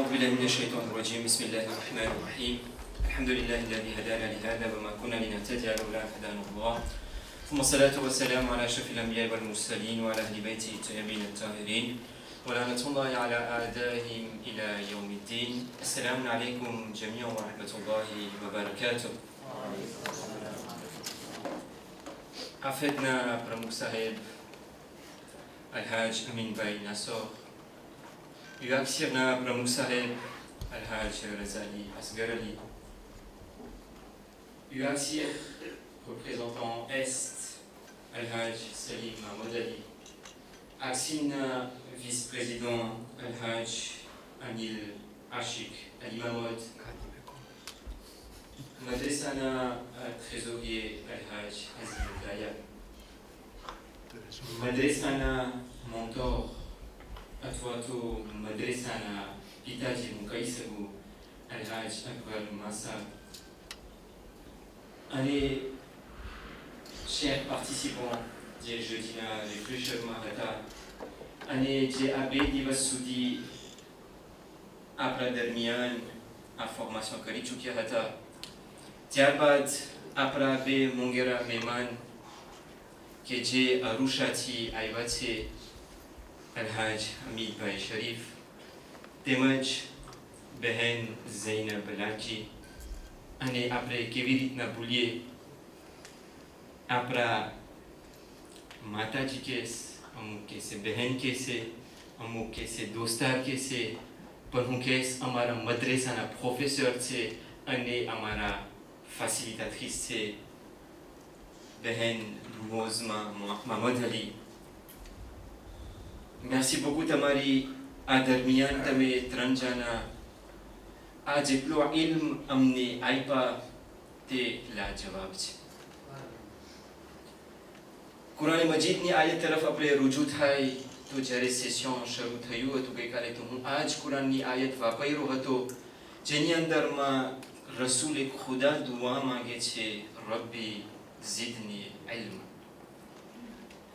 أعوذ بالله من الشيطان الرجيم. بسم الله الرحمن الرحيم. الحمد لله الذي هدانا لهذا وما كنا لنهتدي لولا أن هدانا الله. ثم الصلاة والسلام على أشرف الأنبياء والمرسلين وعلى أهل بيته الطيبين الطاهرين ولعنة الله على أعدائهم إلى يوم الدين. السلام عليكم جميعا ورحمة الله وبركاته. أفدنا प्रमुख साहेब الحاج أمين भाई नासर, UACSIRना प्रमुख साहेब الحاج रज़ा Ali Asghar Ali, UACSIR représentant Est الحاج سليم محمود علي, ACSIMنا vice-président الحاج أنيل عاشق علي محمود, مدرسنا trésorier الحاج عزيز الدايا, مدرسنا mentor أتواتو مدرسنا بيتاجي مكيسبو الحاج أكبر ماسا. Allez, chers participants des jeudina les plus chers marata, allez, j'ai abbé divasudi après dermian à formation karichuki hata, tiarbad après abbé mongera meman que j'ai arushati aivate الحاج حمید भाई शरीफ તેમજ બહેન ઝૈનબ બલાજી અને આપણે કેવી રીતના ભૂલીએ આપણા માતાજી case અમુક કહેશે બહેન કહેશે અમુક કહેશે દોસ્તાર કહેશે પણ હું કહેશ અમારા મદ્રેસાના પ્રોફેસર છે અને અમારા ફેસિલિટેટ્રિસ છે બહેન મોઝમા મોહમ્મદ અલી. Merci beaucoup તમારી આ દરમિયાન તમે ત્રણ જણા આ જેટલો ઇલ્મ અમને આપ્યા તે લાજવાબ છે. કુરાન મજીદની આયત તરફ આપણે રુજુ થાય તો જ્યારે સેશન શરૂ થયું હતું ગઈકાલે તો હું આ જ કુરાનની આયત વાપર્યો હતો જેની અંદરમાં રસૂલે ખુદા દુઆ માંગે છે રબ્બી ઝિદની ઇલ્મ.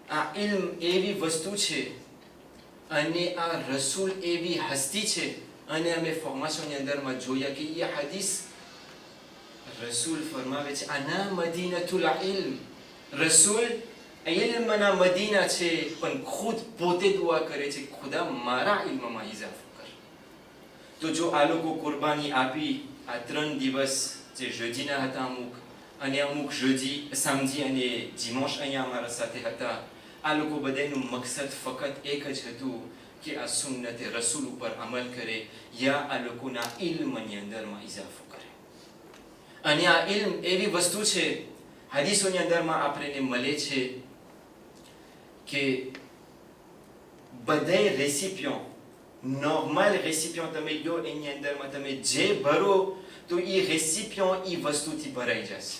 આ ઇલ્મ એવી વસ્તુ છે અને આ રસૂલ એવી હસ્તી છે અને અમે ફોર્મેશનની અંદરમાં જોયા કે એ હદીસ રસૂલ ફરમાવે છે અના મદીનતુલ ઇલ્મ. રસૂલ ઇલ્મના મદીના છે પણ ખુદ પોતે દુઆ કરે છે ખુદા મારા ઇલ્મમાં ઇજાફો કર. તો જો આ લોકો કુરબાની આપી આ 3 દિવસ જે જેજીના હતા અમુક અને અમુક જેજી સમજી અને જીમોશ અહીંયા અમારા સાથે હતા, આ લોકો બધાનું મકસદ ફક્ત એક જ હતું કે આ સુન્નતે રસૂલ ઉપર અમલ કરે યા આ લોકોના ઇલ્મની અંદરમાં ઇજાફો કરે. અને આ ઇલ્મ એવી વસ્તુ છે હદીસોની અંદરમાં આપણને મળે છે કે બધાય રેસિપિયન્ટ નોર્મલ રેસિપિયન્ટ તમે લો એની અંદરમાં તમે જે ભરો તો એ રેસિપિયન્ટ એ વસ્તુથી ભરાઈ જશે.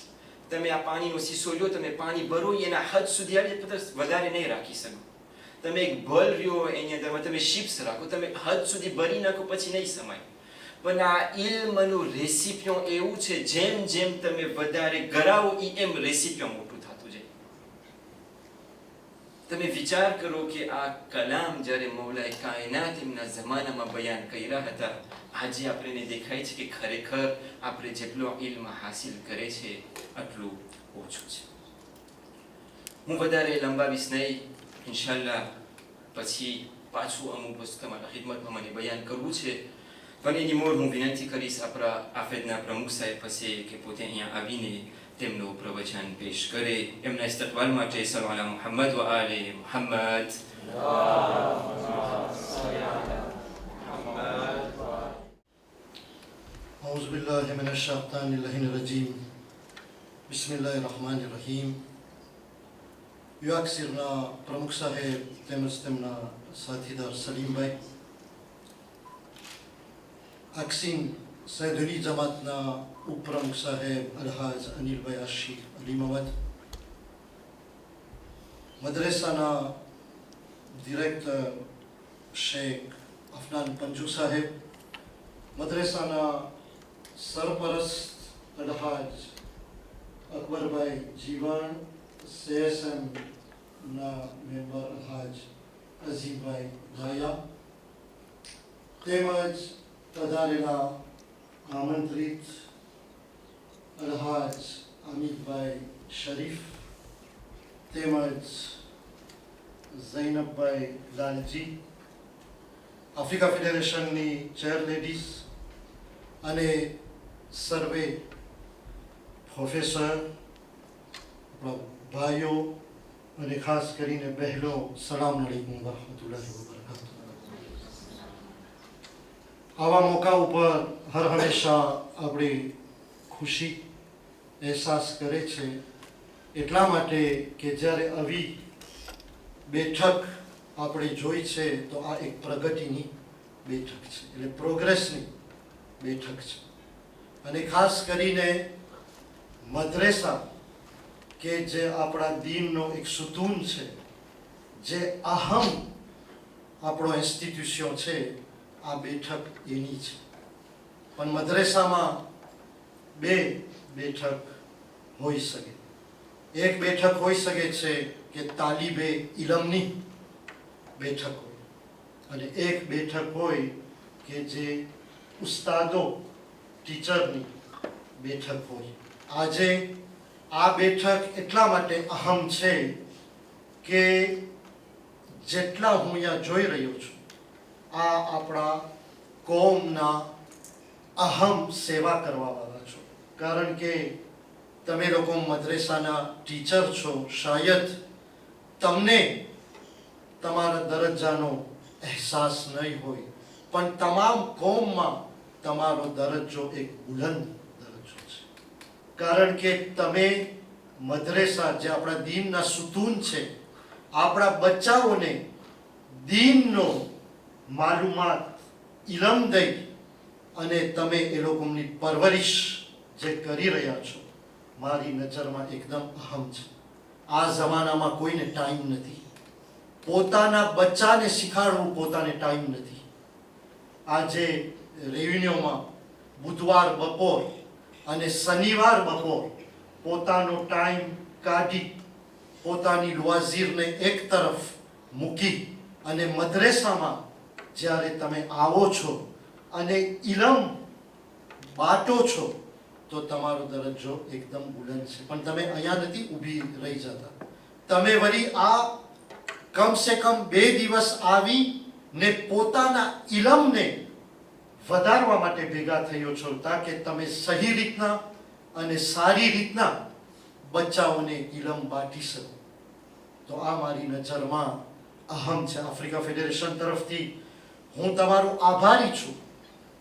તમે આ પાણીનો શીશો લ્યો, તમે પાણી ભરો એના હદ સુધી આવી વધારે નહીં રાખી શકો. તમે એક બોલ રહ્યો એની અંદરમાં તમે શિપ્સ રાખો, તમે હદ સુધી ભરી નાખો પછી નહીં સમાય. પણ આ ઇલ્મનું રેસિપિયન્ટ એવું છે જેમ જેમ તમે વધારે ગરાવો એમ રેસિપિયન્ટ મોટું થતું જાય. તમે વિચાર કરો કે આ કલામ જ્યારે મૌલાએ કાયનાત એમના જમાનામાં બયાન કર્યા હતા, આજે આપણને દેખાય છે કે ખરેખર આપણે જેટલો ઇલ્મ હાસિલ કરે છે આટલું ઓછું છે. હું વધારે લંબાવીશ નહીં, ઇન્શાલ્લાહ પછી પાછું અમુક વસ્તુ તમારા ખિદમતમાં મને બયાન કરવું છે. પણ એની મોર હું વિનંતી કરીશ આપણા આફેદના પ્રમુખ સાહેબ પાસે કે પોતે અહીંયા આવીને તેમનું પ્રવચન પેશ કરે. એમના ઇસ્તકબાલ માટે સલ્લલ્લાહુ અલા મુહમ્મદ વ આલે મુહમ્મદ. أعوذ بالله من الشيطان الرجيم. بسم الله الرحمن الرحيم. UACSIRના પ્રમુખ સાહેબ તેમજ તેમના સાથીદાર સલીમ ભાઈ, ACSIM સૈદુલી જમાતના ઉપપ્રમુખ સાહેબ અલહાજ અનિલભાઈ આશિક અલી મહમદ, મદ્રેસાના ડિરેક્ટર શેખ અફનાન પંજુ સાહેબ, મદ્રેસાના સરપરસ્ત અલહાજ અકબરભાઈ જીવણ, CSM ના મેમ્બર અલહાજ અઝીમભાઈ ગાયા તેમજ પધારેલા આમંત્રિત અલહાજ અમિતભાઈ શરીફ તેમજ ઝૈનબભાઈ લાલજી, આફ્રિકા ફેડરેશનની ચેરલેડીઝ અને સર્વે પ્રોફેસર, આપણા ભાઈઓ અને ખાસ કરીને બહેનો, સલામ અલૈકુમ વરહમતુલ્લાહિ વબરકાતુહ. આવા મોકા ઉપર હર હંમેશા આપણી ખુશી અહેસાસ કરે છે, એટલા માટે કે જ્યારે આવી બેઠક આપણે જોઈ છે તો આ એક પ્રગતિની બેઠક છે, એટલે પ્રોગ્રેસની બેઠક છે. અને ખાસ કરીને મદ્રેસા કે જે આપણા દીનનો એક સુતૂન છે, જે અહમ આપણો ઇન્સ્ટિટ્યુશન છે, આ બેઠક એની છે. પણ મદ્રેસામાં બે બેઠક હોઈ શકે. એક બેઠક હોઈ શકે છે કે તાલીબે ઇલમની બેઠક હોય, અને એક બેઠક હોય કે જે ઉસ્તાદો, ટીચરની બેઠક હોય. આજે આ બેઠક એટલા માટે અહમ છે કે જેટલા હું અહીંયા જોઈ રહ્યો છું, આ આપણા કોમના અહમ સેવા કરવાવાળા છો. કારણ કે તમે લોકો મદ્રેસાના ટીચર છો, શાયદ તમને તમારા દરજ્જાનો અહેસાસ નહીં હોય, પણ તમામ કોમમાં તમારો દરજ્જો એક બુલંદ દરજ્જો છે. કારણ કે તમે મદ્રેસા, જે આપણા દીનના સુતૂન છે, આપણા બચ્ચાઓને દીનનો માલુમાત, ઇલમ દઈ અને તમે એ લોકોની પરવરિશ જે કરી રહ્યા છો, મારી નજરમાં એકદમ અહમ છે. આ જમાનામાં કોઈને ટાઈમ નથી. પોતાના બચ્ચાને શીખવાડવું પોતાને ટાઈમ નથી. આજે રેવન્યુમાં બુધવાર બપોર અને શનિવાર બપોર પોતાનો ટાઈમ કાઢી પોતાની લુઆઝીરને એક તરફ મૂકી અને મદ્રેસામાં જ્યારે તમે આવો છો અને ઇલમ બાટો છો તો તમારો દરજ્જો એકદમ બુલંદ છે. પણ તમે અહીંયા નથી ઊભી રહી જતા. તમે વળી આ કમસે કમ 2 દિવસ આવી ને પોતાના ઇલમને વધારવા માટે ભેગા થયો છો, તાકે તમે સહી રીતના અને સારી રીતના બચ્ચાઓને ઇલમ બાટી શકો. તો આ મારી નજરમાં અહમ છે. આફ્રિકા ફેડરેશન તરફથી હું તમારો આભારી છું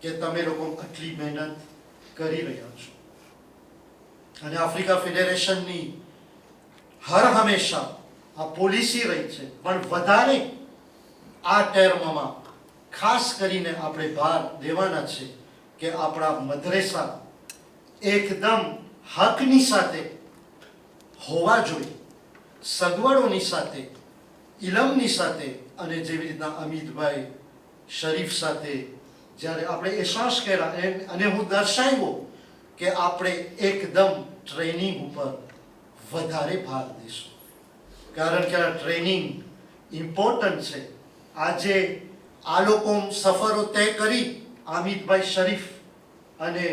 કે તમે લોકો આટલી મહેનત કરી રહ્યા છો. અને આફ્રિકા ફેડરેશનની હર હંમેશા આ પોલિસી રહી છે, પણ વધારે આ ટર્મમાં ખાસ કરીને આપણે ભાર દેવાના છે કે આપણા મદ્રેસા એકદમ હકની સાથે હોવા જોઈએ, સગવડોની સાથે, ઇલમની સાથે. અને જેવી રીતના અમિતભાઈ શરીફ સાથે જ્યારે આપણે અહેસાસ કર્યા અને હું દર્શાવ્યો કે આપણે એકદમ ટ્રેનિંગ ઉપર વધારે ભાર દઈશું, કારણ કે આ ટ્રેનિંગ ઇમ્પોર્ટન્ટ છે. આજે આ લોકો સફરો તય કરી, અમિતભાઈ શરીફ અને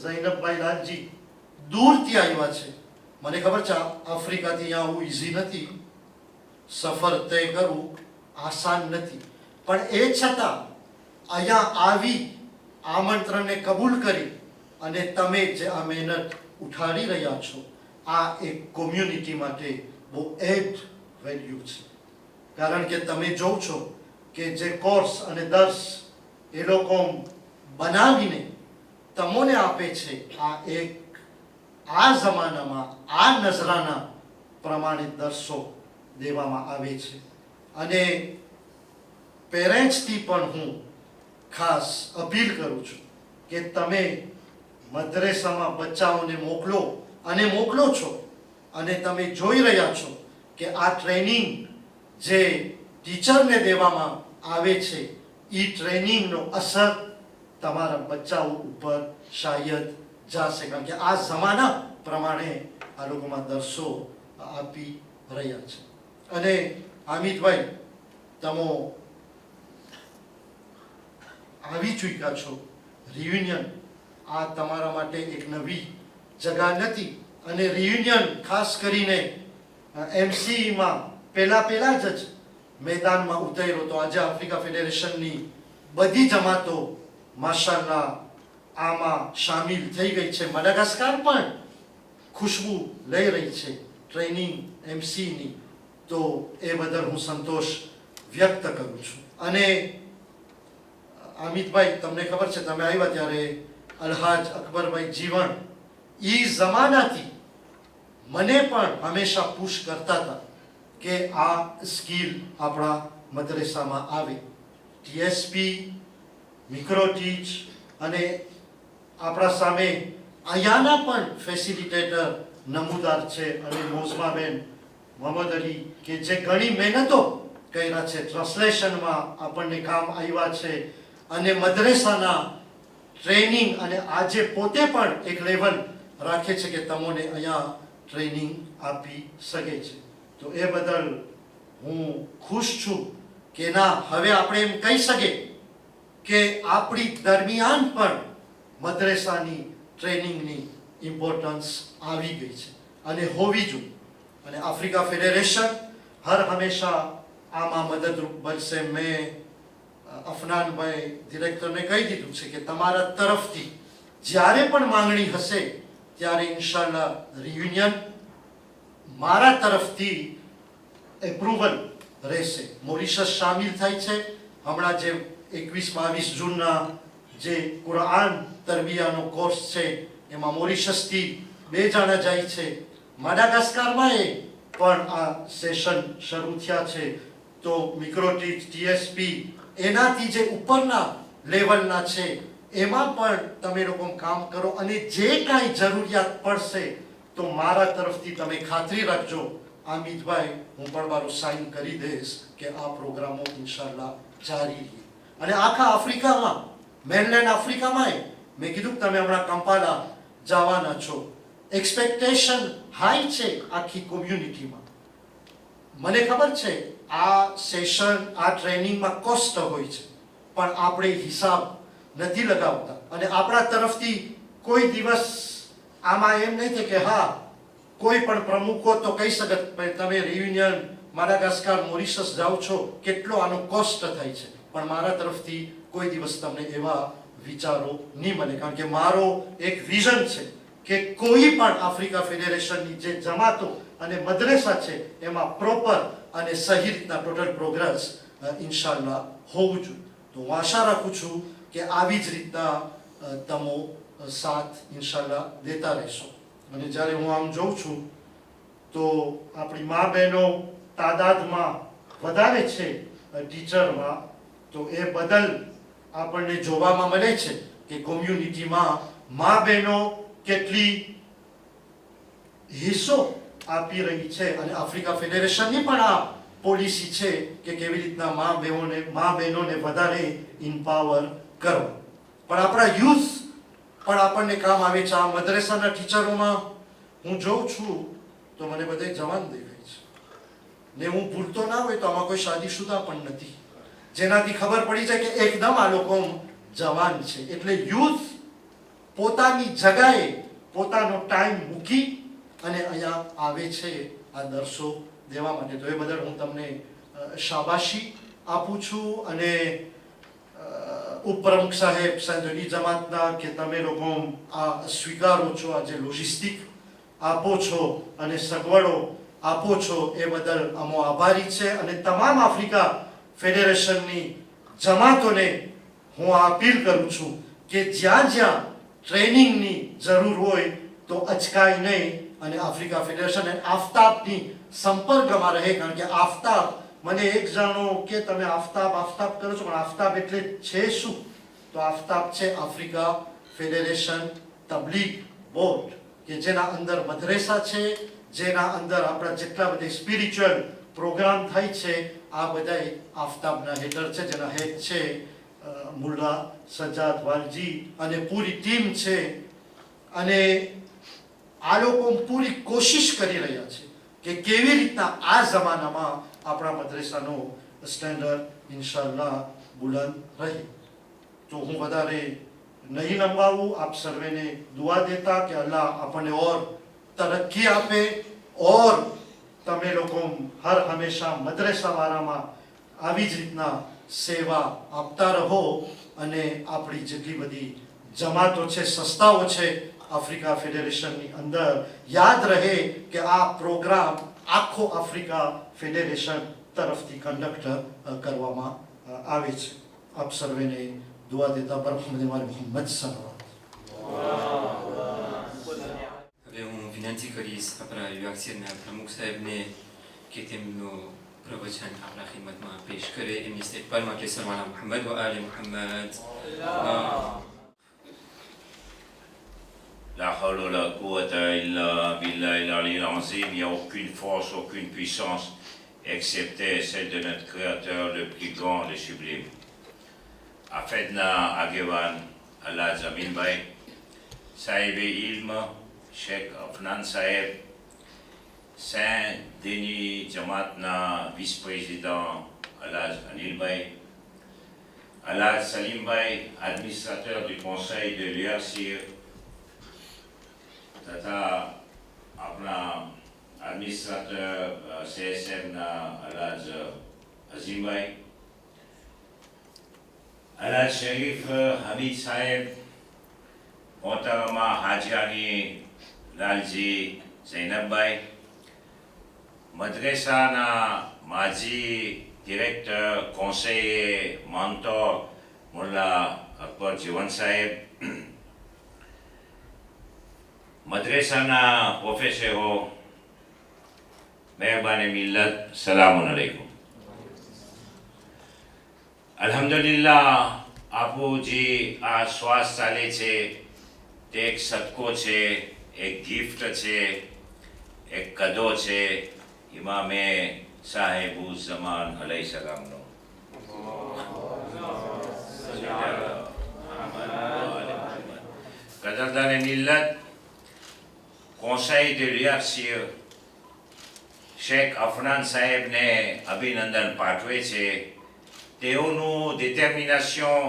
ઝૈનબભાઈ લાલજી દૂરથી આવ્યા છે. મને ખબર છે આફ્રિકાથી અહીંયા આવવું ઇઝી નથી, સફર તય કરવું આસાન નથી, પણ એ છતાં અહીંયા આવી આમંત્રણને કબૂલ કરી અને તમે જે આ મહેનત ઉઠાડી રહ્યા છો, આ એક કોમ્યુનિટી માટે બહુ એડ વેલ્યુ છે. કારણ કે તમે જોવો છો કે જે કોર્સ અને દર્સ એ લોકો બનાવીને તમને આપે છે, આ જમાનામાં આ નજરાના પ્રમાણે દર્શો દેવામાં આવે છે. અને પેરેન્ટ્સથી પણ હું ખાસ અપીલ કરું છું કે તમે મદ્રેસામાં બચ્ચાઓને મોકલો અને મોકલો છો, અને તમે જોઈ રહ્યા છો કે આ ટ્રેનિંગ જે ટીચરને દેવામાં આવે છે, એ ટ્રેનિંગનો અસર તમારા બચ્ચાઓ ઉપર શાયદ જશે, કારણ કે આ જમાના પ્રમાણે આ લોકોમાં દર્શો આપી રહ્યા છે. અને અમિતભાઈ, તમે આવી ચૂક્યા છો રિયુનિયન આ તમારા માટે એક નવી જગા નથી. અને રિયુનિયન ખાસ કરીને MCEમાં પહેલા જ મેદાનમાં ઉતર્યો તો આજે આફ્રિકા ફેડરેશનની બધી જમાતો માશાલ્લાહ આમાં સામેલ થઈ ગઈ છે. મડાગાસ્કાર પણ ખુશ્બુ લઈ રહી છે ટ્રેનિંગ MCની. તો એ બદલ હું સંતોષ વ્યક્ત કરું છું. અને અમિતભાઈ, તમને ખબર છે, તમે આવ્યા ત્યારે અલ્હાજ અકબરભાઈ જીવણ ઈ જમાનાથી મને પણ હંમેશા પુશ કરતા હતા કે આ સ્કિલ આપણા મદ્રેસામાં આવે. TSP, મિક્રોટીચ અને આપણા સામે અહીંયાના પણ ફેસિલિટેટર નમૂદાર છે અને મોઝમાબેન મોહમ્મદ અલી કે જે ઘણી મહેનતો કર્યા છે, ટ્રાન્સલેશનમાં આપણને કામ આવ્યા છે અને મદ્રેસાના ટ્રેનિંગ અને આજે પોતે પણ એક લેવલ રાખે છે કે તમને અહીંયા ટ્રેનિંગ આપી શકે છે. તો એ બદલ હું ખુશ છું કે ના, હવે આપણે એમ કહી શકીએ કે આપણી દરમિયાન પણ મદ્રેસાની ટ્રેનિંગની ઇમ્પોર્ટન્સ આવી ગઈ છે અને હોવી જોઈએ. અને આફ્રિકા ફેડરેશન હર હંમેશા આમાં મદદરૂપ બનશે. મેં અફનાનભાઈ ડિરેક્ટરને કહી દીધું છે કે તમારા તરફથી જ્યારે પણ માંગણી હશે ત્યારે ઇન્શાલ્લાહ રિયુનિયન મારા તરફથી એપ્રુવલ રહેશે. મોરિશસ સામેલ થાય છે. હમણાં જે 21-22 જૂનના જે કુરાન તરબિયાનો કોર્સ છે એમાં મોરિશસથી 2 જણા જાય છે. માડાગાસ્કારમાં પણ આ સેશન શરૂ થયા છે. તો મિક્રોટીચ, TSP એનાથી જે ઉપરના લેવલના છે એમાં પણ તમે લોકો કામ કરો અને જે કાંઈ જરૂરિયાત પડશે તો મારા તરફથી તમે ખાતરી રાખજો આમિદભાઈ, હું પણ મારું સાઇન કરી દઈશ કે આ પ્રોગ્રામો ઇન્શાલ્લાહ જારી રહે. અને આખા આફ્રિકામાં, મેનલેન્ડ આફ્રિકામાં મેં કીધું કે તમે હમણાં કંપાલા જવાના છો, એક્સપેક્ટેશન હાઈ છે આખી કોમ્યુનિટીમાં. મને ખબર છે આ સેશન, આ ટ્રેનિંગમાં કોસ્ટ હોય છે, પણ આપણે હિસાબ નથી લગાવતા. અને આપણા તરફથી કોઈ દિવસ આમાં એમ નહીં થાય કે હા, કોઈ પણ પ્રમુખો તો કહી શકે તમે રિયુનિયન, માડાગાસ્કાર, મોરિશસ જાઓ છો, કેટલો આનો કોસ્ટ થાય છે. પણ મારા તરફથી કોઈ દિવસ તમને એવા વિચારો નહીં મળે. કારણ કે મારો એક વિઝન છે કે કોઈ પણ આફ્રિકા ફેડરેશનની જે જમાતો અને મદ્રેસા છે એમાં પ્રોપર અને સહી રીતના ટોટલ પ્રોગ્રેસ ઇન્શાલ્લાહ હોવું જોઈએ. તો હું આશા રાખું છું કે આવી જ રીતના તમો સાથ ઇન્શાલ્લાહ દેતા રહેશો. અને જ્યારે હું આમ જોઉં છું તો આપણી મા બહેનો તાદાદમાં વધારે છે ટીચરમાં, તો એ બદલ આપણને જોવામાં મળે છે કે કોમ્યુનિટીમાં મા બહેનો કેટલી હિસ્સો આપી રહી છે. અને આફ્રિકા ફેડરેશનની પણ આ પોલિસી છે કે કેવી રીતના મા બહેનોને વધારે ઇમ્પાવર કરો. પણ આપણા યુથ પણ આપણને કામ આવે છે. આ મદ્રેસાના ટીચરોમાં હું જોઉં છું તો મને બધે જવાન દેખાય છે. ને હું ભૂલતો ના હોય તો આમાં કોઈ શાદીશુદા પણ નથી, જેનાથી ખબર પડી જાય કે એકદમ આ લોકો જવાન છે. એટલે યુથ પોતાની જગાએ પોતાનો ટાઈમ મૂકી અને અહીંયા આવે છે આ દર્શો દેવા માટે. તો એ બદલ હું તમને શાબાશી આપું છું. અને ઉપપ્રમુખ સાહેબ સંજોની જમાતના કે તમે લોકો આ સ્વીકારો છો, આ જે લોજિસ્ટિક આપો છો અને સગવડો આપો છો એ બદલ અમો આભારી છે. અને તમામ આફ્રિકા ફેડરેશનની જમાતોને હું આ અપીલ કરું છું કે જ્યાં જ્યાં ટ્રેનિંગની જરૂર હોય તો અચકાય નહીં અને આફ્રિકા ફેડરેશન અને આફતાબની સંપર્કમાં રહે. કારણ કે આફતાબ, મને એક જાણો કે તમે આફતાબ કરો છો, પણ આફતાબ એટલે છે શું? તો આફતાબ છે આફ્રિકા ફેડરેશન તબલીગ બોર્ડ, કે જેના અંદર મદ્રેસા છે, જેના અંદર આપણા જેટલા બધા સ્પિરિચ્યુઅલ પ્રોગ્રામ થાય છે આ બધા આફતાબના હેઠળ છે, જેના હેડ છે મુલ્લા સજાદ વાલજી અને પૂરી ટીમ છે. અને આ લોકો પૂરી કોશિશ કરી રહ્યા છે કે કેવી રીતના આ જમાનામાં આપણા મદ્રેસાનો સ્ટેન્ડર્ડ ઇન્શાલ્લાહ બુલંદ રહે. તો હું વધારે नहीं लंबाऊं, आप सर्वे ने दुआ देता कि अल्लाह अपने और तरक्की आपे और તમે લોકો હર હંમેશા મદ્રેસા વાળામાં આવી જ રીતના સેવા આપતા રહો અને આપણી જેટલી બધી જમાતો છે, સંસ્થાઓ છે આફ્રિકા ફેડરેશનની અંદર, યાદ રહે કે આ પ્રોગ્રામ આખો આફ્રિકા ફેડરેશન તરફથી કન્ડક્ટ કરવામાં આવે છે. આપ સર્વેને દુઆ દેતા પર મોહમ્મદ સલાવત. હવે હું વિનંતી કરીશ આપણા યુવાક્ષીરના પ્રમુખ સાહેબને કે તેમનું પ્રવચન આપણા ખિદમતમાં પેશ કરે. એમની ઇસ્તેકબાલ માટે સલવાના મુહમ્મદ વ આલે Muhammad. La hawla wa la quwwata illa billahi al-aliyyil azim. Il n'y a aucune force, aucune puissance, excepté celle de notre Créateur, le plus grand, le sublime. Afedna Agevan Allah Zamin Bay, Saïb Ilma, Sheikh Afnan Saïb, Saint-Denis Jamatna, vice-président Alhaj Anil Bay, Alhaj Salim Bay, administrateur du conseil de l'URCIR, तथा अपना administrator CSM ना अलाज अजीम भाई, अलाज शरीफ हमीद साहेब, मोहतरमा हाजियानी लालजी जैनब भाई, मदरसा ना माजी director conseiller mentor मुल्ला अकबर जीवन साहेब, मदरसाना प्रोफेसरो, मेहरबान मिल्लत, सलामुन अलैकुम. अल्हम्दुलिल्लाह आपो जी आ श्वास चाले छे ते एक सदको छे, एक गिफ्ट छे, एक कदो छे इमामे साहेबु ज़मान अलैहि सलाम नो. कदरदान मिल्लत, conseil de l'URCIR, Sheikh Afnan Saeb ने अभिनंदन पाठवे छे. તેઓનું ડિટર્મિનેશન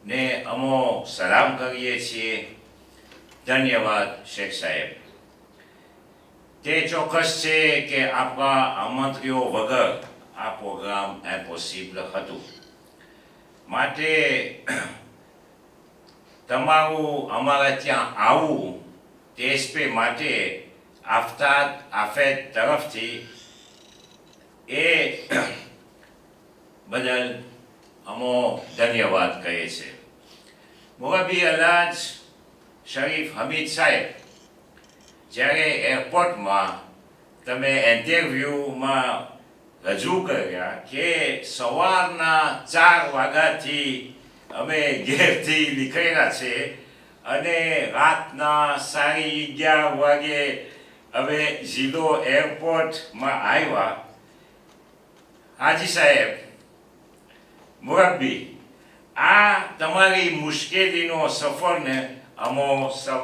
ને અમો સલામ કરીએ છીએ. ધન્યવાદ શેખ સાહેબ. તે ચોક્કસ છે કે આપણા આમંત્રીઓ વગર આ પ્રોગ્રામ ઇમ્પોસિબલ હતું. માટે તમારું અમારા ત્યાં આવવું તેસ્પે માટે આફેદ તરફથી એ બદલ અમો ધન્યવાદ કહે છે. મોરબી અલાજ શરીફ હમીદ સાહેબ, જ્યારે એરપોર્ટમાં તમે ઇન્ટરવ્યૂમાં રજૂ કર્યા કે સવારના 4 વાગ્યાથી અમે ઘેરથી નીકળ્યા છે અને રાતના 11:30 વાગે અમે ઝીલો એરપોર્ટમાં આવ્યા. હાજી સાહેબ, મુરબ્બી, આ તમારી મુશ્કેલીનો સફરને અમો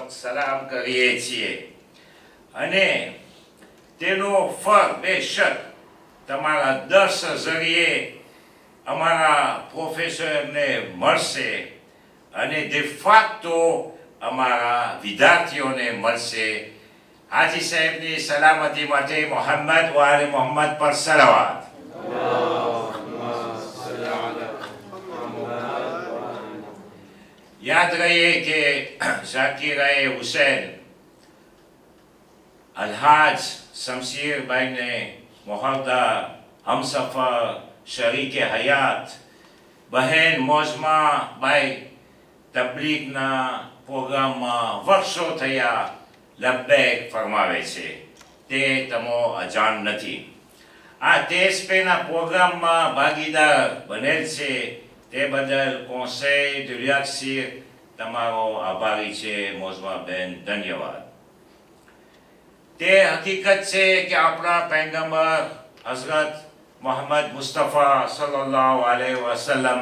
સલામ કરીએ છીએ અને તેનો ફળ બેશક તમારા દર્શ જરીએ અમારા પ્રોફેસરને મળશે અને de facto અમારા વિદ્યાર્થીઓને મળશે. હાજી સાહેબની સલામતી માટે મોહમ્મદ વ આલે મોહમ્મદ પર સલાવત. याद रहे कि जाकिर हुसैन अलहाज शमशीर भाई ने मोहद्दा हमसफर शरीक हयात बहन मोजमा भाई तबलीगना प्रोग्रामમાં વર્ષો થયા લબ્બૈક ફરમાવે છે. તે તમો અજાણ નથી. આ તેસ્પેના પ્રોગ્રામમાં ભાગીદાર બનેલ છે તે બદલ conseil de l'URCIR તમારો આભારી છે. મોઝમા બેન, ધન્યવાદ. તે હકીકત છે કે આપણા પૈગંબર હઝરત મોહમ્મદ મુસ્તફા સલ્લલ્લાહુ અલૈહિ વસલ્લમ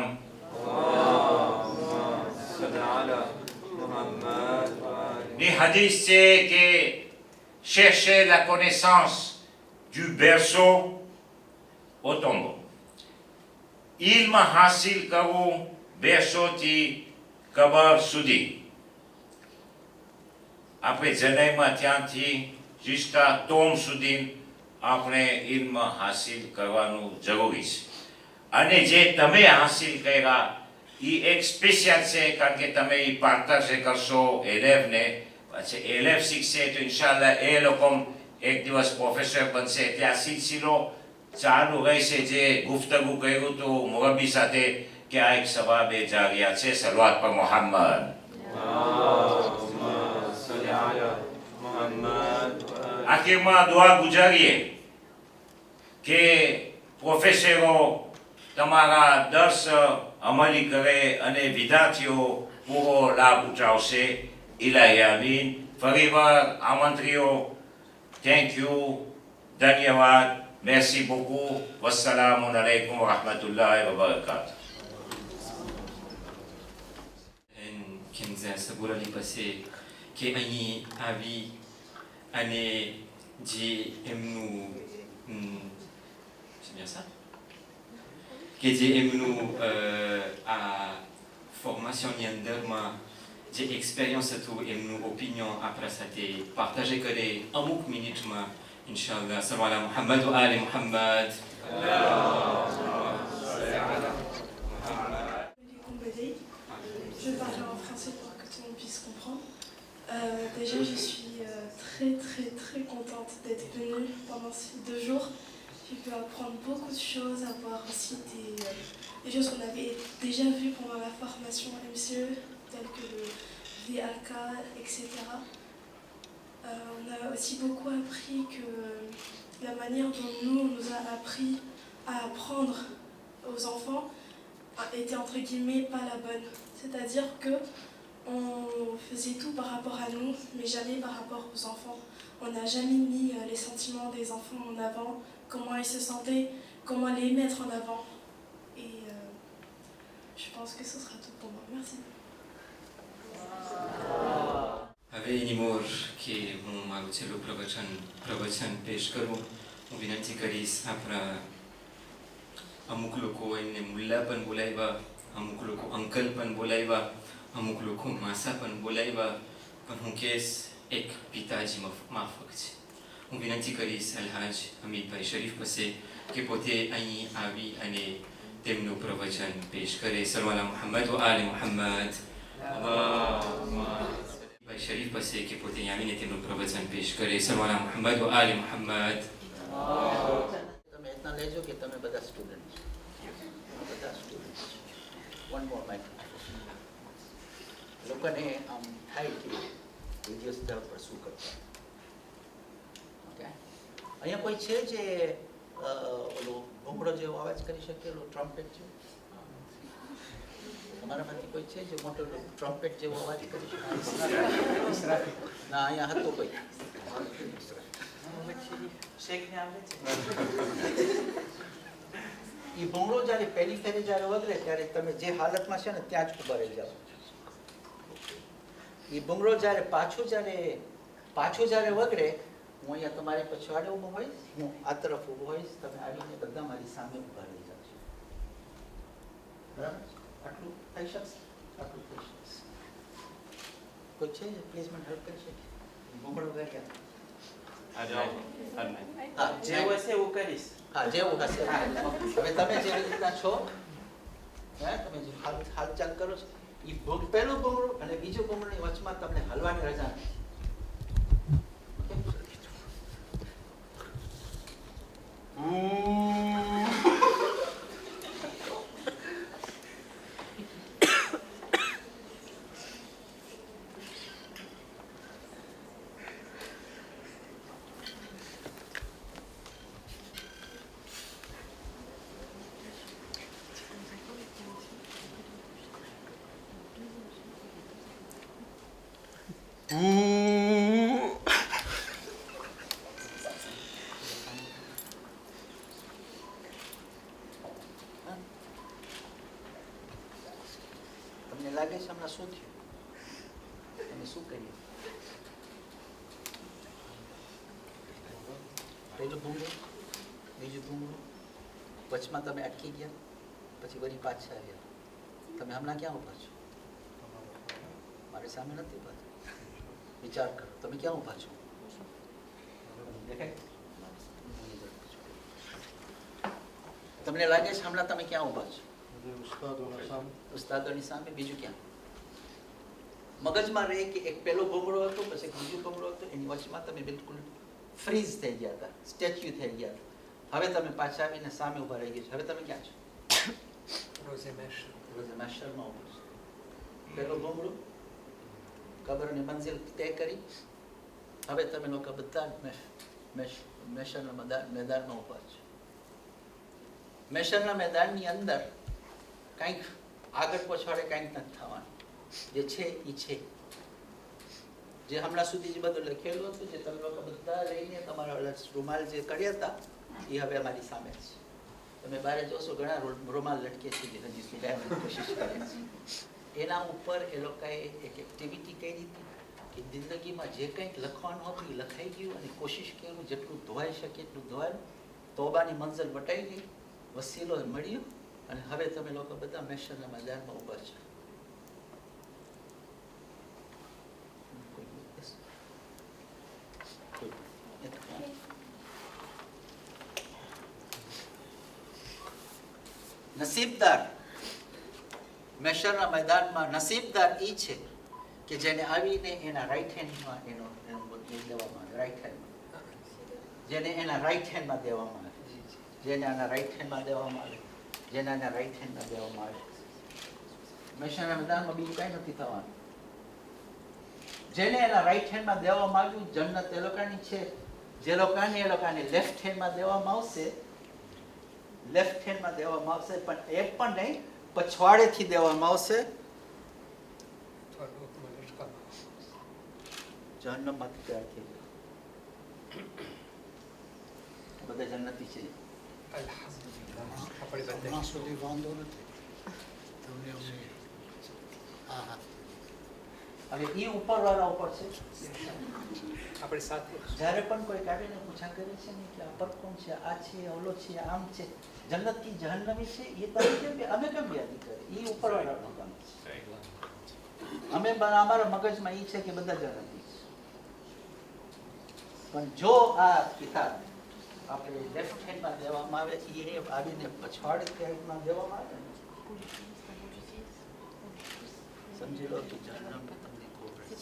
ની hadith છે કે chercher la connaissance du berceau au tombeau. Ilm hasil કરવું બેસોથી કબર સુધી આપણે જનૈમાં ત્યાંથી જિસ્તા તોમ સુધી આપણે ઇલ્મ હાસિલ કરવાનું જરૂરી છે. અને જે તમે હાસિલ કર્યા એ એક સ્પેશિયલ છે, કારણ કે તમે એ પાર્ટનરશિપ કરશો એલેફને, પછી એલેફ શીખશે તો ઇન્શાલ્લાહ એ લોકો એક દિવસ પ્રોફેસર બનશે. એટલે આ સિલસિલો ચાલુ રહેશે. જે ગુફ્તગુ કર્યું હતું મુરબ્બી સાથે કે આ એક સવાબે જારિયા છે. સલવાત પર મોહમ્મદ. આખિરમાં દુઆ ગુજારીએ કે પ્રોફેસરો તમારા દર્શ અમલી કરે અને વિદ્યાર્થીઓ પૂરો લાભ ઉઠાવશે. ઇલાહી આમીન. ફરીવાર આમંત્રીઓ, થેન્ક યુ, ધન્યવાદ, મેર્સી બોકુ. વસ્સલામુ અલૈકુમ વરહમતુલ્લાહિ વબરકાતુહ. Kenza Sabourali passé que Annie Avi année JMnou. C'est bien ça? Que JMnou à formation Yanderma, j'ai expérience à tout et nous opinion après ça t'est partagé que les amouk minutes ma Inch'Allah. Salam ala Muhammad wa ali Muhammad. Je vais parler en français pour que tout le monde puisse comprendre. Déjà, je suis très contente d'être venue pendant ces 2 jours. J'ai pu apprendre beaucoup de choses, avoir aussi des choses qu'on avait déjà vues pendant la formation MCE, telles que le VAK, etc. On a aussi beaucoup appris que la manière dont on nous a appris à apprendre aux enfants était entre guillemets pas la bonne. C'est-à-dire que on faisait tout par rapport à nous, mais jamais par rapport aux enfants. On n'a jamais mis les sentiments des enfants en avant, comment ils se sentaient, comment les mettre en avant. Et je pense que ce sera tout pour moi. Merci. હવે નિમોર કે હું મારું છેલ્લું પ્રવચન પેશ કરું. હું વિનંતી કરીશ આપણા અમુક લોકો એમને મુલ્લા પણ બોલાવ્યા, અમુક લોકો અંકલ પણ બોલાવ્યા, અમુક લોકો માસા પણ બોલાવ્યા, પણ હું કહેશ એક પિતાજી માફક છે. હું વિનંતી કરીશ અલહાજ હમીદભાઈ શરીફ પાસે કે પોતે અહીં આવી અને તેમનું પ્રવચન પેશ કરે. સલવાલા મુહમ્મદ વ આલે મુહમ્મદ. ભાઈ શરીફ પાસે કે પોતે અહીં આવીને તેમનું પ્રવચન પેશ કરે. સલવાલા મુહમ્મદ વ આલે મુહમ્મદ. તમે એટલા લેજો કે તમે બધા સ્ટુડન્ટ વન મોર માઇક્રોફોન લોકોને આમ થાય કે વિડીયો સ્થળ પર શું કરતા. ઓકે, અહીંયા કોઈ છે જે ઓલો ભૂંગળો જેવો અવાજ કરી શકે, ઓલો ટ્રમ્પેટ જેવો? તમારામાંથી કોઈ છે જે મોટો ટ્રમ્પેટ જેવો અવાજ કરી શકે? ના, અહીંયા હતો કોઈ. એ ભૂંગળો જ્યારે પહેલી ફેરે જ્યારે વગરે ત્યારે તમે જે હાલતમાં છે ને ત્યાં જ ઉભા રહી જાઓ. એ ભૂંગળો જ્યારે પાછું જ્યારે વગરે, હું અહીંયા તમારી પછવાડે ઊભો હોઈશ, હું આ તરફ ઊભો હોઈશ, તમે આવીને બધા મારી સામે ઉભા રહી જાઓ. બરાબર? આટલું થઈ શકશે? આટલું થઈ શકશે. કોઈ છે પ્લીઝ મને હેલ્પ કરી શકે? ભૂંગળો વગર હા, જેવું હશે એવું કરીશ. હા, જેવું હશે. હવે તમે જેવી રીતના છો, તમે જે હાલચાલ કરો છો, એ પહેલું ભૂંગળું અને બીજું ભૂંગળુની વચમાં તમને હલવાની રજા નથી. તમને લાગે છે હમણાં શું થયું? તમે શું કર્યું? પહેલું ભૂંગળું, બીજું ભૂંગળું, વચમાં તમે અટકી ગયા, પછી વળી પાછા આવ્યા. તમે હમણાં ક્યાં ઉભા છો? મારી સામે નથી ઊભા. વિચાર કરો, તમે ક્યાં ઊભા છો? દેખાય? તમને લાગે છે હમણાં તમે ક્યાં ઊભા છો? ઉસ્તાદોના સામે. ઉસ્તાદોની સામે. બીજું ક્યાં? મગજમાં રહે કે એક પેલો ભમરો હતો, પછી એક બીજો ભમરો હતો, એની વચમાં તમે બિલકુલ ફ્રીઝ થઈ ગયા હતા, સ્ટેચ્યુ થઈ ગયા હતા. હવે તમે પાછા આવીને સામે ઊભા રહી ગયા છો. હવે તમે ક્યાં છો? રોઝે મહેશરમાં ઊભા છો. પેલો ભમરો કબરની મંજિલ તય કરી. હવે તમે લોકો બધા જ મહેશરના મેદાનમાં ઊભા છો. મહેશરના મેદાનની અંદર કંઈક આગળ પછાડે કંઈક નથી થવાનું. જે છે એ છે. જે હમણાં સુધી જે બધું લખેલું હતું, જે તમે લોકો બધા લઈને તમારા રૂમાલ જે કર્યા હતા, એ હવે અમારી સામે છે. તમે બહાર જોશો ઘણા રૂમાલ લટકે છે, જે હજી સુધારવાની કોશિશ કરે છે. એના ઉપર એ લોકોએ એક એક્ટિવિટી કરી હતી કે જિંદગીમાં જે કંઈક લખવાનું હતું એ લખાઈ ગયું, અને કોશિશ કર્યું જેટલું ધોવાઈ શકે એટલું ધોવાયું. તોબાની મંઝિલ વટાઈ ગઈ, વસીલો મળ્યો, અને હવે તમે લોકો બધા મહેશરના મેદાનમાં ઊભા છો. નસીબદાર મહેશરના મેદાનમાં નસીબદાર એ છે કે જેને આવીને એના રાઈટ હેન્ડમાં એનો દેવામાં આવે. રાઈટ હેન્ડમાં જેને એના રાઈટ હેન્ડમાં દેવામાં આવે, જેને આના રાઈટ હેન્ડમાં દેવામાં આવે, જેને આના રાઈટ હેન્ડમાં દેવામાં આવે. મહેશના મેદાનમાં બીજું કાંઈ નથી થવાનું. જેને એના રાઈટ હેન્ડમાં દેવામાં આવ્યું, જન્નત એ લોકોની છે. જે લોકોને એ લોકોને લેફ્ટ હેન્ડમાં દેવામાં આવશે, લેફ્ટ હેન્ડમાં દેવામાં આવશે, પણ એ પણ નહીં, પછવાડેથી દેવામાં આવશે. જહન્નમમાંથી તૈયાર થઈ જાય. બધા જન્નતી છે. હમણાં સુધી વાંધો નથી. હવે એ ઉપરવાળા ઉપર છે. આપણે સાથે જ્યારે પણ કોઈ કાઢીને પૂછા કરે છે ને કે આ પર કોણ છે, આ છે, ઓલો છે, આમ છે, જન્નતી જહન્નમી છે, એ તમે કેમ અમે કેમ યાદી કરે? એ ઉપરવાળાનું કામ છે. અમે અમારા મગજમાં એ છે કે બધા જન્નતી છે. પણ જો આ કિતાબ આપણે લેફ્ટ હેન્ડમાં દેવામાં આવે, એ આવીને પછવાડી હેન્ડમાં દેવામાં આવે ને, સમજી લો કે જહન્નમ તમને ખોબરે છે.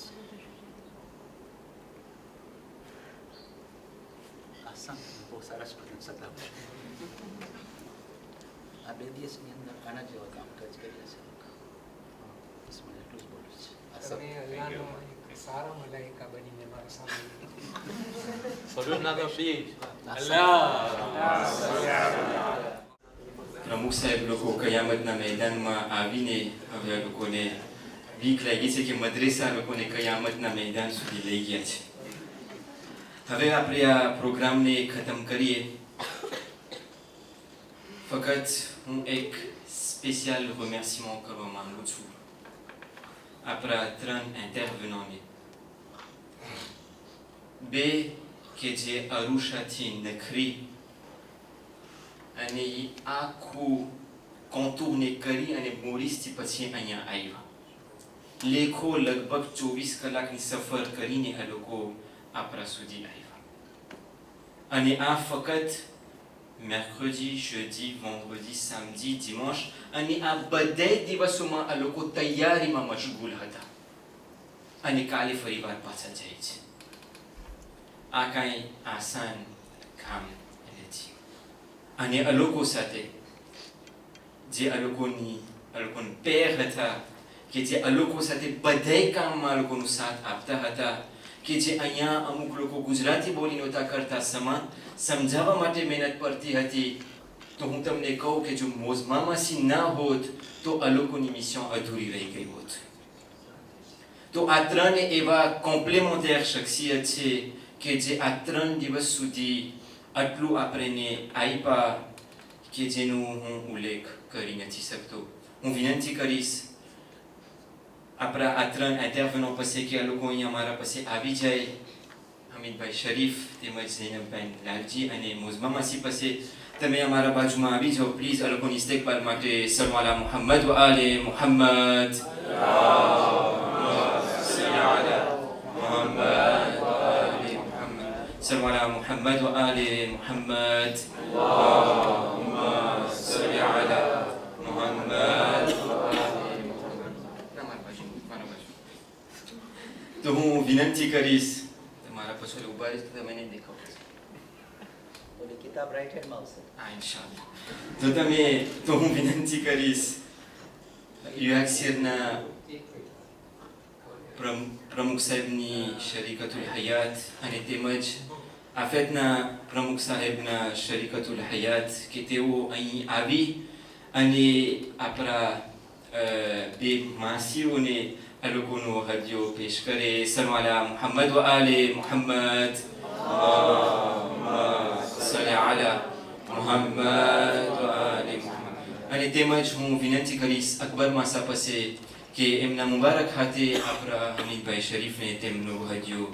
આસાન બહુ સરસ બધું સતાવશે. આ 2 દિવસની અંદર આના જેવા કામકાજ કરીએ છીએ. બસ મને એટલું જ બોલું છે. તમે અલ્લાહનો એક સારા મલાઈકા બનીને મારા સામે સલૂટ ના તો પ્લીઝ પ્રમુખ સાહેબ લોકો કયામતના મેદાનમાં આવીને હવે આ લોકોને બીક લાગી છે કે મદ્રેસા લોકોને કયામતના મેદાન સુધી લઈ ગયા છે. હવે આપણે આ પ્રોગ્રામને ખતમ કરીએ. ફક્ત હું એક સ્પેશિયલ રિમર્સિમેન્ટ કરવા માંગુ છું આપણા 3 ઇન્ટરવનોને. 2 કે જે અરુષાથી નખરી અને એ આખું કોન્ટૂરને કરી અને મોરિસથી પછી અહીંયા આવ્યા. લેખો લગભગ 24 કલાકની સફર કરીને આ લોકો આપણા સુધી આવ્યા. અને આ ફક્ત mercredi, jeudi, vendredi, samedi, dimanche, અને આ બધા દિવસોમાં આ લોકો તૈયારીમાં મશગુલ હતા અને કાલે ફરીવાર પાછા જાય છે. આ કાંઈ આસાન કામ નથી. અને આ લોકો સાથે જે આ લોકોના પેર હતા, કે જે આ લોકો સાથે બધાય કામમાં આ લોકોનો સાથ આપતા હતા, કે જે અહીંયા અમુક લોકો ગુજરાતી બોલી નહોતા કરતા, સમજાવવા માટે મહેનત પડતી હતી. તો હું તમને કહું કે જો મોઝમામાસી ના હોત તો આ લોકોની મિશન અધૂરી રહી ગઈ હોત. તો આ 3 એવા કોમ્પ્લિમેન્ટેર શખ્સિયત છે કે જે આ 3 દિવસ સુધી આટલું આપણને આપ્યા કે જેનું હું ઉલ્લેખ કરી નથી શકતો. હું વિનંતી કરીશ આપણા આ 3 ઇન્ટરવનો પછી કે આ લોકો અહીંયા મારા પાસે આવી જાય. હમીદભાઈ શરીફ તેમજ ઝૈનબભાઈ લાલજી અને મોઝમામાસી પાસે તમે અમારા બાજુમાં આવી જાઓ પ્લીઝ. આ લોકોની ઇસ્તેકબાલ માટે સલ્લુ અલા મુહમ્મદ વ આલે મુહમ્મદ. صلوا على محمد وآل محمد اللهم صل على محمد તો હું વિનંતી કરીશ તમારા પછી ઉભા રહીશ તો તમે નહીં દેખાવ ઓલી કિતાબ રાઈટ હેન્ડમાં આવશે. હા ઇન્શાલ્લાહ તો હું વિનંતી કરીશ યુએક્સિરના પ્રમુખ સાહેબની શરીકતુલ હયાત અને તેમજ આફેદના પ્રમુખ સાહેબના શરીકતુલ હયાત કે તેઓ અહીં આવી અને આપણા બે માસીઓને આ લોકોનો હદિયો પેશ કરે. સલ્લુ અલા મુહમ્મદ વ આલે મુહમ્મદ અલ્લાહુમ્મા સલ્લી અલા મુહમ્મદ વ આલે મુહમ્મદ. અને તેમજ હું વિનંતી કરીશ અકબર માસા પાસે કે એમના મુબારક હાથે આપણા હમીદભાઈ શરીફને તેમનો હદિયો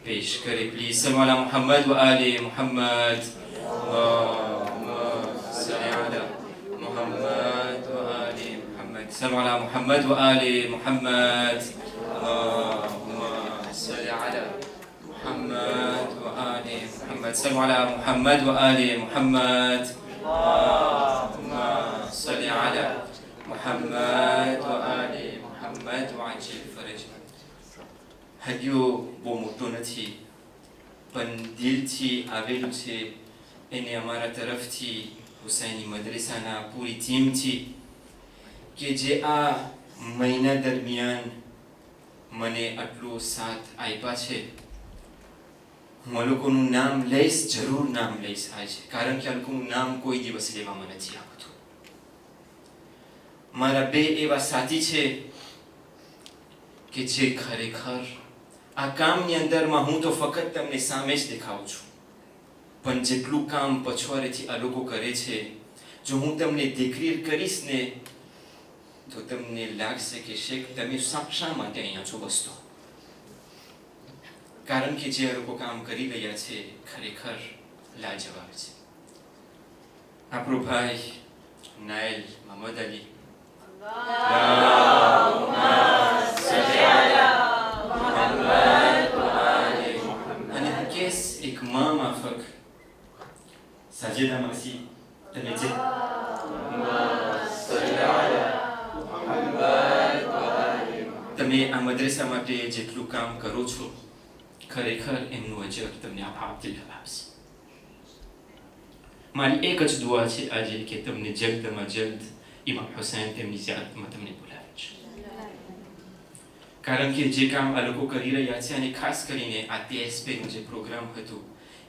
પેશ કરે. પ્લીઝ સલ્લુ અલા મુહમ્મદ વ આલે મુહમ્મદ અલ્લાહુમ્મા સલ્લી અલા મુહમ્મદ વ આલે મુહમ્મદ. સલ્લુ અલા મુહમ્મદ વ આલે મુહમ્મદ અલ્લાહુમ્મા સલ્લી અલા મુહમ્મદ વ આલે મુહમ્મદ. સલ્લુ અલા મુહમ્મદ વ આલે મુહમ્મદ અલ્લાહુમ્મા સલ્લી અલા મુહમ્મદ વ આલે મુહમ્મદ વઆજિલ ફરજ. હદિયો બહુ મોટો નથી પણ દિલથી આવેલું છે. એને અમારા તરફથી હુસૈની મદ્રેસાના પૂરી ટીમથી કે જે આ મહિના દરમિયાન મને આટલો સાથ આપ્યા છે. હું આ લોકોનું નામ લઈશ, જરૂર નામ લઈશ આજે, કારણ કે આ લોકોનું નામ કોઈ દિવસ લેવામાં નથી આવતું. મારા બે એવા સાથી છે કે જે ખરેખર આ કામની અંદરમાં હું તો ફક્ત તમને સામે જ દેખાઉં છું, પણ જેટલું કામ પછવાડેથી આ લોકો કરે છે, જો હું તમને દેખરીર કરીશ ને તો તમને લાગશે કે શેખ તમે શા માટે અહીંયા છો બસ. તો કારણ કે જે આ લોકો કામ કરી રહ્યા છે ખરેખર લાજવાબ છે. આપણો ભાઈ નાયલ મોહમ્મદ અલી અને હું કેસ એક માં માફક સાજેદા માસી તમે જે તમે આ મદ્રેસા માટે જેટલું કામ કરો છો ખરેખર એમનું અજર તમને આપતી આપશે. મારી એક જ દુઆ છે આજે કે તમને જલ્દમાં જલ્દ ઇમામ હુસૈન તેમની ઝિયારતમાં તમને બોલાવે છે, કારણ કે જે કામ આ લોકો કરી રહ્યા છે અને ખાસ કરીને આ TSPનું જે પ્રોગ્રામ હતું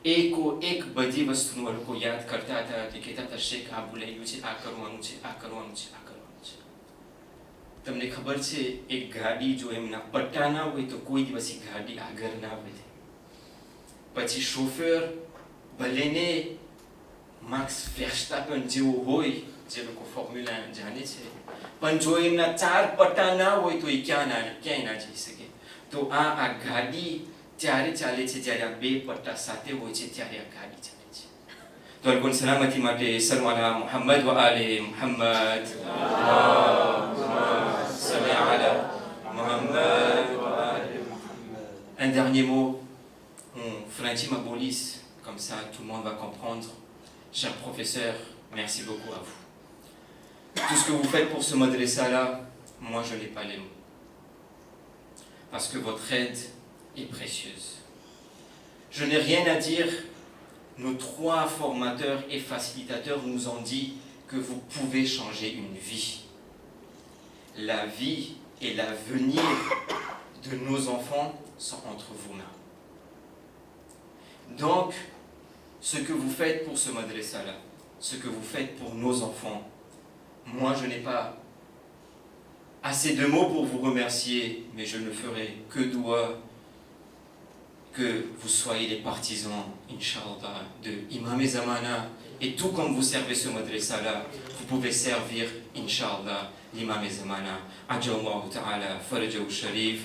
એકો એક બધી વસ્તુનું આ લોકો યાદ કરતા હતા કે કહેતા હતા શેખ આ ભૂલાઈ ગયું છે, આ કરવાનું છે, આ કરવાનું છે, આ કરવાનું છે. તમને ખબર છે એક ગાડી જો એમના પટ્ટા ના હોય તો કોઈ દિવસ એ ગાડી આગળ ના વધે. પછી શોફર ભલેને માર્ક્સ વેર્સ્ટાપન જેવો હોય જે લોકો ફોર્મ્યુલા જાણે છે, પણ જો એમના 4 પટ્ટા ના હોય તો એ ક્યાંય ના જઈ શકે. તો આ ગાડી ત્યારે ચાલે છે જ્યારે આ 2 પટ્ટા સાથે હોય છે, ત્યારે આ ગાડી ચાલે છે. તો અલ્કોન સલામતી માટે સલ્લુ અલા મુહમ્મદ વ આલે મુહમ્મદ અલ્લાહુમ્મા સલ્લી અલા મુહમ્મદ વ આલે Muhammad. Un dernier mot, on franchement bolis, comme ça tout le monde va comprendre. Cher professeur, merci beaucoup à vous. Tout ce que vous faites pour ce madrasa-là, moi je n'ai pas les mots. Parce que votre aide est précieuse. Je n'ai rien à dire. Nos 3 formateurs et facilitateurs nous ont dit que vous pouvez changer une vie. La vie et l'avenir de nos enfants sont entre vos mains. Donc, ce que vous faites pour ce madrasa-là, ce que vous faites pour nos enfants, moi je n'ai pas assez de mots pour vous remercier, mais je ne ferai que doua que vous soyez les partisans, Inch'Allah, de Imam Zamana, et tout comme vous servez ce madrasa-là, vous pouvez servir, Inch'Allah, l'Imam Zamana. Ajallahu ta'ala, farajahu sharif.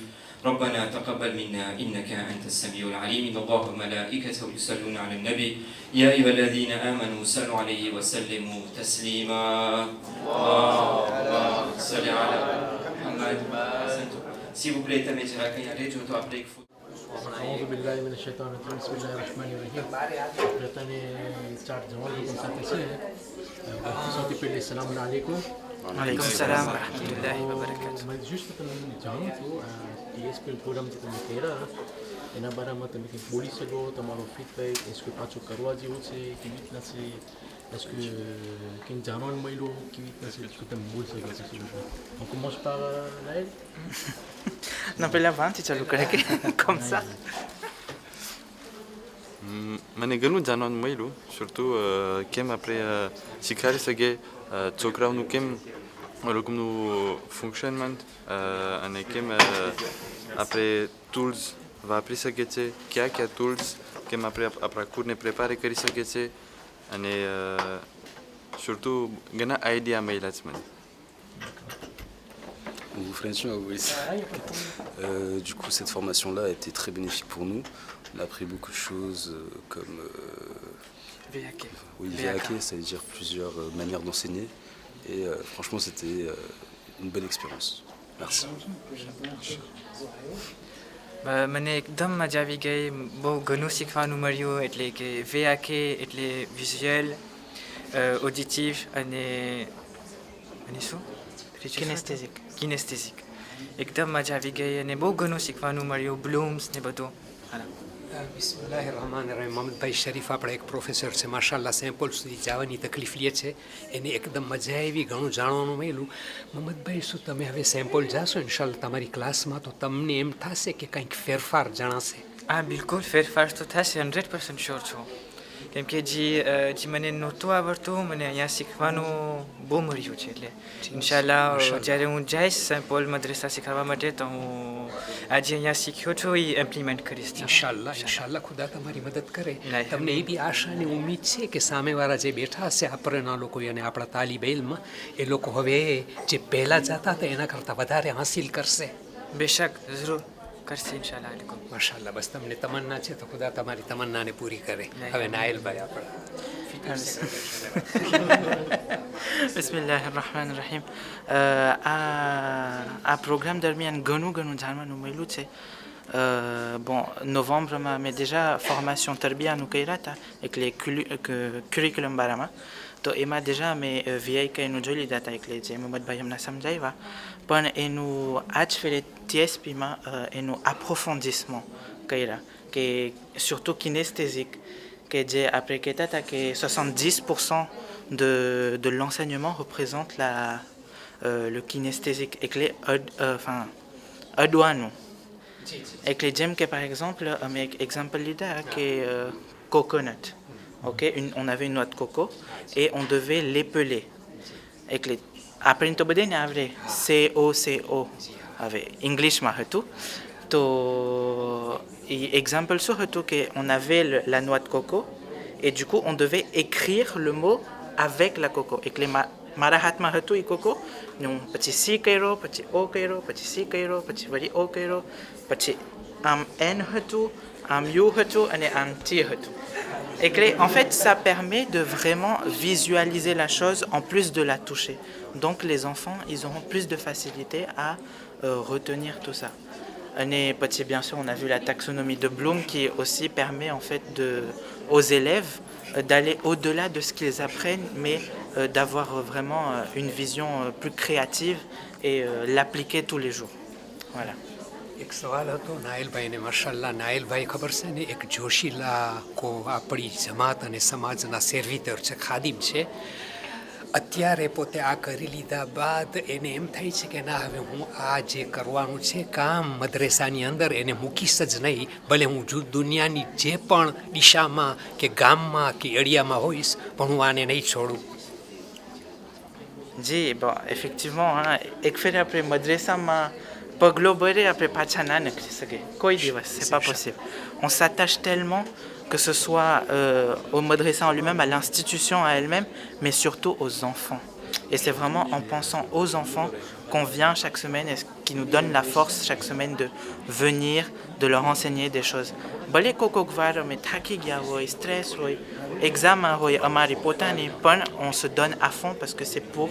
ربنا تقبل منا إنك أنت السميع العليم. إن الله وملائكته يصلون على النبي يا أيها الذين آمنوا صلوا عليه وسلموا تسليما. اللهم صل على محمد. S'il vous plaît, tamejra kaya rejo to apre أعوذ بالله من الشيطان الرجيم بسم الله الرحمن الرحيم Datangnya Ustaz Jamal hukum satu sini. Satu pilih Assalamualaikum. Waalaikumsalam warahmatullahi wabarakatuh. Mas juste também jangan tu esse pelo programa de como que era. E na barama também que polícia go tomar o feedback. Est-ce que pas tu carruagem você que vit na se est-ce que quem janon mailo que vit na se que também bolsa go se. On commence par Naël. Non, mais l'avant, tu as le collègue comme ça. મને ઘણું જાણવાનું મળ્યું surtout કેમ આપણે શીખવાડી શકીએ છોકરાઓનું કેમ લોકોનું ફંક્શનમાં અને કેમ આપણે ટૂલ્સ વાપરી શકીએ છીએ કયા ટૂલ્સ કેમ આપણે આપણા ખુદને પ્રિપેર કરી શકીએ છીએ અને surtout ઘણા આઈડિયા મળ્યા છે મને. French, oui. Du coup, cette formation-là a été très bénéfique pour nous. On a appris beaucoup de choses comme VAK. Oui, VAK, c'est-à-dire plusieurs manières d'enseigner. Et franchement, c'était une bonne expérience. Merci. મને એકદમ મજા આવી ગઈ બહુ ઘણું શીખવાનું મળ્યું એટલે કે VAK એટલે વિઝ્યુઅલ ઓડિટિવ અને શું કિનેસ્થેટિક એકદમ મજા આવી ગઈ અને બહુ ઘણું શીખવાનું મળ્યું બ્લૂમ્સ ને બધું. બિસ્મિલ્લાહિર રહમાનિર રહીમ. મોહમ્મદભાઈ શરીફ આપણા એક પ્રોફેસર છે માશાલ્લાહ સેમ્પલ સુધી જવાની તકલીફ લે છે એને એકદમ મજા આવી ઘણું જાણવાનું મળ્યું. મોહમ્મદભાઈ શું તમે હવે સેમ્પલ જાશો ઇન્શાલ્લાહ તમારી ક્લાસમાં તો તમને એમ થશે કે કંઈક ફેરફાર જણાશે? હા બિલકુલ ફેરફાર તો થશે 100% શ્યોર છું કેમ કે જે મને નહોતું આવડતું મને અહીંયા શીખવાનું બહુ મળ્યું છે એટલે ઇન્શાલ્લાહ જ્યારે હું જઈશ સેમ્પલ મદ્રેસા શીખવા માટે તો હું આજે અહીંયા શીખ્યો છું એ ઇમ્પ્લિમેન્ટ કરીશ ઇન્શાલ્લાહ ખુદા તમારી મદદ કરે. તમને એ બી આશા અને ઉમ્મીદ છે કે સામેવાળા જે બેઠા હશે આપણના લોકો અને આપણા તાલિબ ઇલ્મ એ લોકો હવે જે પહેલાં જતા હતા એના કરતાં વધારે હાંસિલ કરશે. બેશક જરૂર કરશે ઇન્શાલ્લાહ. માશાલ્લાહ બસ તમને તમન્ના છે તો ખુદા તમારી તમન્નાને પૂરી કરે. હવે નાયલભાઈ આપણા બિસ્મિલ્લાહિર રહમાનિર રહીમ. આ પ્રોગ્રામ દરમિયાન ઘણું જાણવાનું મળ્યું છે. Bon, novembre, mais déjà formation tarbia nous kairata avec les curriculum barama. તો એમાં déjà mais VIK nous joli data avec les મોહમ્મદભાઈ અમને સમજાવ્યા પણ એનું આજ ફેરે TSPમાં એનું approfondissement કર્યા કે surtout kinesthésique que après que tata que 70% de l'enseignement représente le kinesthésique et que les adouanou avec les gemmes que par exemple avec exemple leader que coconut. Ok, on avait une noix de coco et on devait l'épeler. Après une tobede, il y avait CO avec English tout. To exemple sur tout que on avait la noix de coco et du coup on devait écrire le mot avec la coco. Et que les marahat mahatou et coco, nous petit si kairo, petit o kairo, petit si kairo, petit vari o kairo, petit n hatou, u hatou et t hatou. Et que, en fait, ça permet de vraiment visualiser la chose en plus de la toucher. Donc les enfants, ils auront plus de facilité à retenir tout ça. Et bien sûr, on a vu la taxonomie de Bloom qui aussi permet en fait aux élèves d'aller au-delà de ce qu'ils apprennent, mais d'avoir vraiment une vision plus créative et l'appliquer tous les jours. Voilà. એક સવાલ હતો નાયલભાઈને. માશાલ્લાહ નાયલભાઈ ખબર છે ને એક જોશીલા આપણી જમાત અને સમાજના સર્વિટર છે ખાદિમ છે. અત્યારે પોતે આ કરી લીધા બાદ એને એમ થાય છે કે ના હવે હું આ જે કરવાનું છે કામ મદ્રેસાની અંદર એને મૂકીશ જ નહીં ભલે હું દુનિયાની જે પણ દિશામાં કે ગામમાં કે એડિયામાં હોઈશ પણ હું આને નહીં છોડું. જી bon effectivement એક ફેર આપણે મદ્રેસામાં પગલો ભરે આપણે પાછા ના નીકળી શકે કોઈ દિવસ, c'est pas possible. On s'attache tellement que ce soit au madrasa en lui-même, à l'institution à elle-même, mais surtout aux enfants. Et c'est vraiment en pensant aux enfants qu'on vient chaque semaine et qui nous donne la force chaque semaine de venir, de leur enseigner des choses. ભલે કોક વાર અમે થાકી ગયા હોય, stress હોય, એક્ઝામમાં હોય અમારી પોતાની, પણ on se donne à fond parce que c'est pour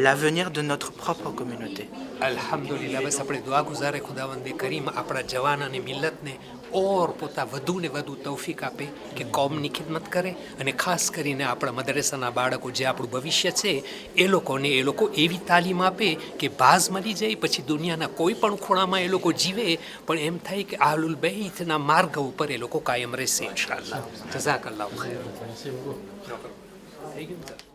l'avenir de notre propre communauté. અલ્હમ્દુલિલ્લાહ. બસ આપણે દુઆ ગુજારે ખુદાવંદે કરીમ આપણા જવાન અને મિલ્લતને ઓર પોતા વધુ ને વધુ તૌફીક આપે કે કોમની ખિદમત કરે, અને ખાસ કરીને આપણા મદરેસાના બાળકો જે આપણું ભવિષ્ય છે એ લોકો એવી તાલીમ આપે કે બાઝ મળી જાય પછી દુનિયાના કોઈ પણ ખૂણામાં એ લોકો જીવે પણ એમ થાય કે આહલુલ બૈતના માર્ગ ઉપર એ લોકો કાયમ રહેશે ઇન્શાઅલ્લાહ. જઝાકલ્લાહ ખૈર. Merci beaucoup. થઈ ગયું.